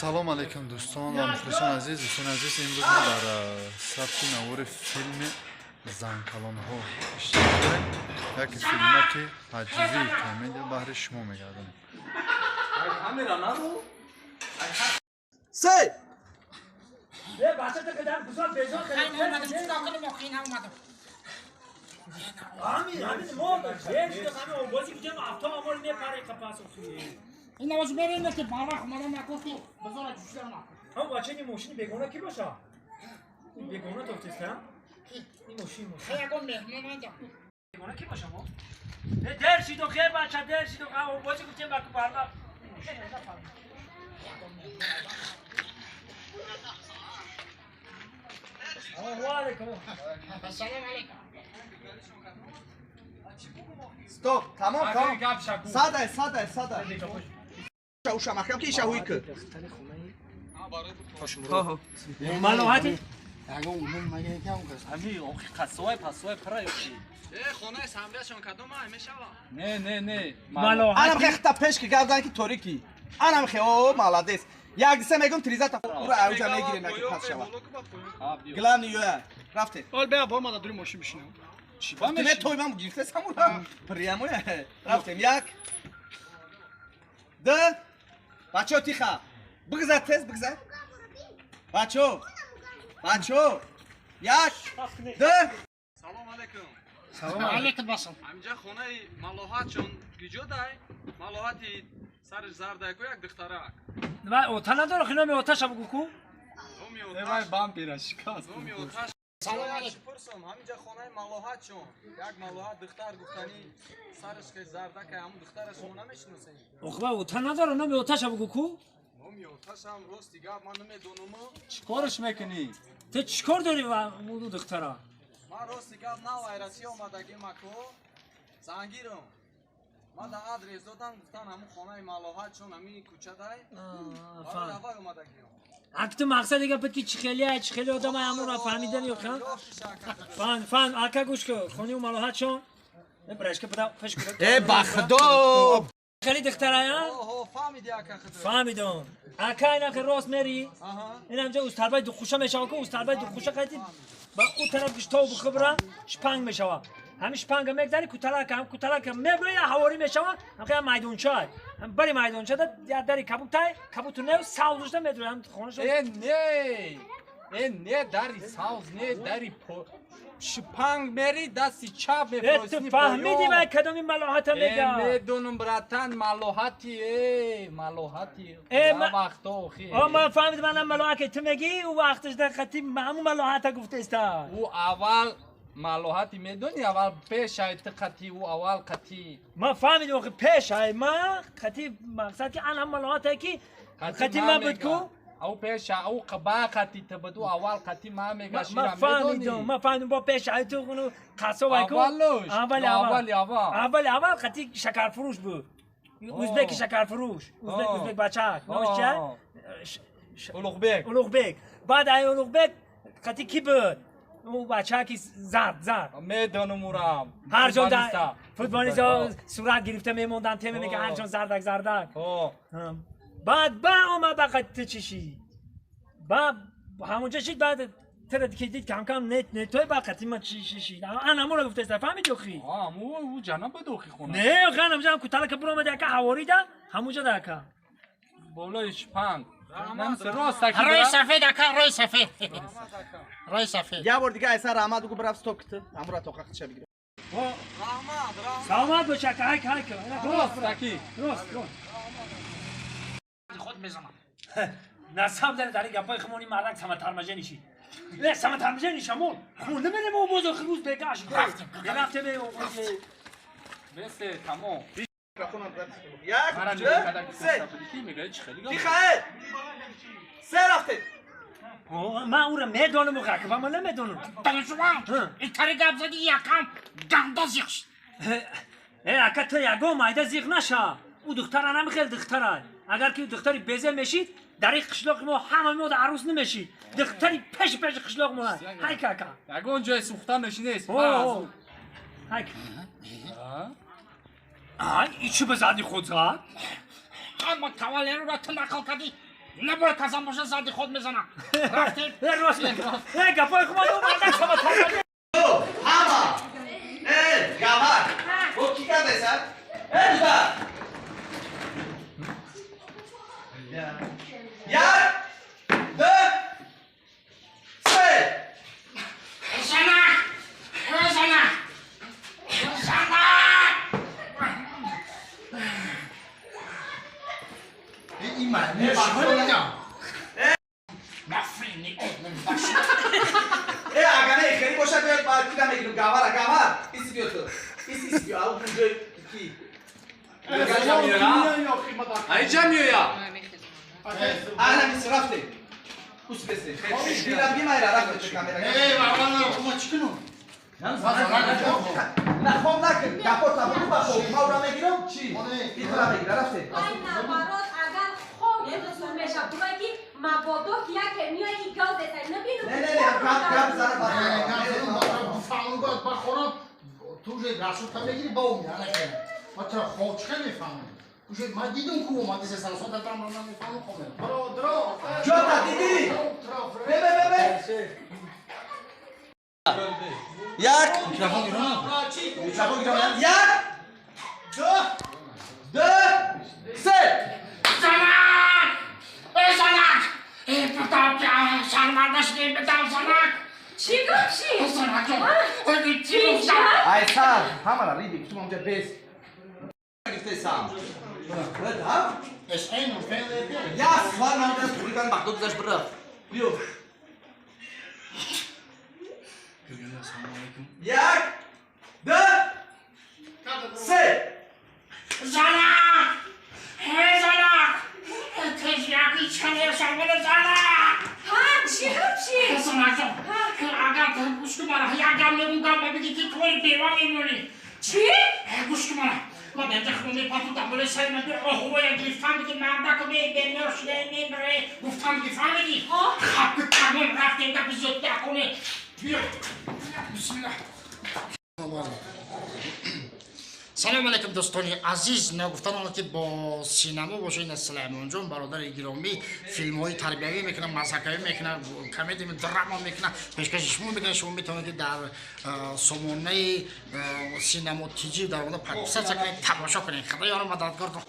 салом алейкум дӯстон ва мухлисон азиз. Дӯстон азиз, имрӯз мо дар сабти навори филми Занкалонҳо иштирок дорем. Як филме ки ҳаҷвии комедия баҳри шумо мегардам. Сей! این نواز بریم که بابا خمارم نکوفی بذار جوشم هم بچه این ماشین بیگانه کی باشه؟ این بیگانه تو تستم؟ این ماشین خیلی مهمون اینجا بیگانه کی باشه ما؟ درشی تو خیر بچه درشی تو قهوه بازی گفتیم با کو بردا سلام علیکم. سلام علیکم. Стоп, tamam. Saday. Uşam axşam ki işe huyku. مالوهاتی؟ اگه اونم مگه کم کس امی اوکی قصوای پسوای پرای اوکی. خونه سامریاشون کدوم همیشه نه Anam xexta peşki gavdan ki toriki. Anam xe o malades. Yagdise megum trizata. Ura avca megire naki pasşava. Glan yoya. Rafte. Ol be borma da durum moşu bişine. Ne toymam girse samura. Priamo ya. Raftem yak. Da. Bacho tixa. Bıgzat tez bıgzat. Bacho. Yak. Da. Salam aleyküm. سلام علیکم باسم Amca xونه مالوهاتشون گیجودای مالوهاتی سر زردای کو یک دخترک و اوتا نداره خیلی می اوتا شب کو دومی اوتاش بام پیراشکاست دومی اوتاش سلام علیکم پرسم همینجا خونه مالوهاتشون یک مالوهات دختر گفتنی سرش که زرده که همون دخترش خونه میشناسه اوخه اوتا نداره نمی اوتا شب کو دومی اوتاش هم راست دیگه من نمیدونم چیکارش میکنی تو چیکار داری و اون دخترا من راست دیگه نه وایرسی اومدگی مکو زنگیرم من در آدرس دادم گفتن همون خونه مالوهاتشون همین کوچه دای فهم وای اومدگی اگه مقصد دیگه پتی چی خیلی آدم همون را فهمیدن یا فهم آکا گوش که خونی و مالوهات شون برایش که پدا فش کنه Baxdo. خیلی دختره یا اوه فهمیدی آکا خدا فهمیدم آکا اینا که راست میری آها این همجا استاد دو خوشه میشه که استاد دو خوشه قدی با اون طرف گشتاو بخبره شپنگ میشه همین شپنگ میگذاری کوتالا که میبره یا هواری میشه هم که میدونچه هم بری میدونچه دا داری کبوت نه ساوزش نمیدونه هم خونش نه داری ساوز نه داری شپنگ میری دستی چپ تو میفروشی فهمیدی من کدومی ملاحت میگم میدونم براتن مالوهاتی ما وقتا خیلی من فهمیدم من ملاحت تو میگی و وقتش دقیقی همون ملاحت گفته است او اول مالوهاتی میدونی اول پیش آیت قطی او اول قطی ما فهمیدم که پیش های ما قطی مقصد که آن ملاحت کی قطی ما بود کو او پیش او قبا قطی تبدو اول قطی ما میگه ما شیرم فهمیدم با پیش های تو خونو قصه وای کو اول قطی شکر فروش بود اوزبک شکر فروش اوزبک بچه نامش چیه؟ اولوغبک بعد ای اولوغبک قطی کی بود؟ اون بچه کی زرد میدونم اورم هر جا در فوتبالیستا صورت گرفته میموندن تیم میگه هر جا زردک بعد با اومد بقید چشی با همونجا شید بعد ترد که دید کم نه توی بقیدی ما چی همون رو گفته است فهمیدی اخی او جناب بدوخی خونه نه اخی همونجا هم کتالا که برو آمده که هواری ده همونجا ده که بولایش پنگ روی سفید Ya bor diga aysa Rahmat ugu braf stop kıtı. Amura toqa qıça bigir. رحمت سلامت باشه که های راست خود بزنم نصب داری گپای خمونی مردک سمت ترمجه نیشی نه سمت ترمجه نیشمون خونه بریم و بازو خروز بگاش رفته به بس تمام Yak. مرا Sey. میگه میگه چه خیلی Tixael. Sey rafte. من اون رو میدونم و قکبه من نمیدونم دانشوان این طریق گپ زدی یکم گنده زیخش اگه تو یگو مایده زیغ نشه او دختره نمیخیل دختره اگر که دختری بزه میشید در این قشلاق ما همه ما در عروس نمیشید دختری پیش قشلاق ما های که اگه اونجای سوختن نشینه است های که این چی بزدی خود زد؟ اما کوالی رو تو نکن کدی نباید قسم باشه زدی خود میزنم رفتید راست میگی گپای خود اومدن شما تا Hama! Gavak! O que cabeça? Duda! Yar! Dö! Se! sana sana sana نفرینی Agane, خیلی باشه بیاید باید دیدم میگیرم گاور ایسی بیاد تو ایسی بیا او اونجا کی اینجا میویا انا میس رفته اوس بسه خیلی دیدم بی مایرا رفته تو کامera نه خب نکن کاپوت ابو بخو ما را میگیرم چی بیترا میگیره رفته نبارات اگر خوب رسول میشه بگی مبادا کیا که میای این گاز دست نبینو نه گاب زار فهمون بخورم تو رسول تا بگیری با اون یعنی ما چرا خوچه میفهمم من دیدم که اومدی سه سال تا من نمیفهمم خب درو جوتا دیدی به یک میکروفون گیرم یک دو سه زنک زنک پتا که شرمندش نیم بدم زنک چی گفتی؟ زنک چی گفتم؟ ای سر همه ریدی تو اونجا بیس گفته سام هم اش اینو فعلا یا سوال من اونجا پوری کن مخدوب داشت برا بیو یک دو سه زنک زنک تجیاکی چنه شامل زنک ها چی گفتی؟ زنک اگر گوش کن یا گم نمیگم بگی که توی بیوا میمونی چی؟ گوش کن ما بنده خونه پاتو دبل سر نبی اوه گیفام که من دکو به نوش نمیبره گفتم گیفام دی خب تمام رفتیم که زود دکنه بیا بسم الله سلام علیکم دوستان عزیز نگفتن که با سینما باشه سلیمان جان برادر گرامی فیلم های تربیوی میکنه مسخره میکنه کمدی دراما میکنه پیشکش شما میکنه شما میتونید که در سامانه سینما تیجی در اون پاکستان کنید تماشا کنید خدا یارو مددگار کنه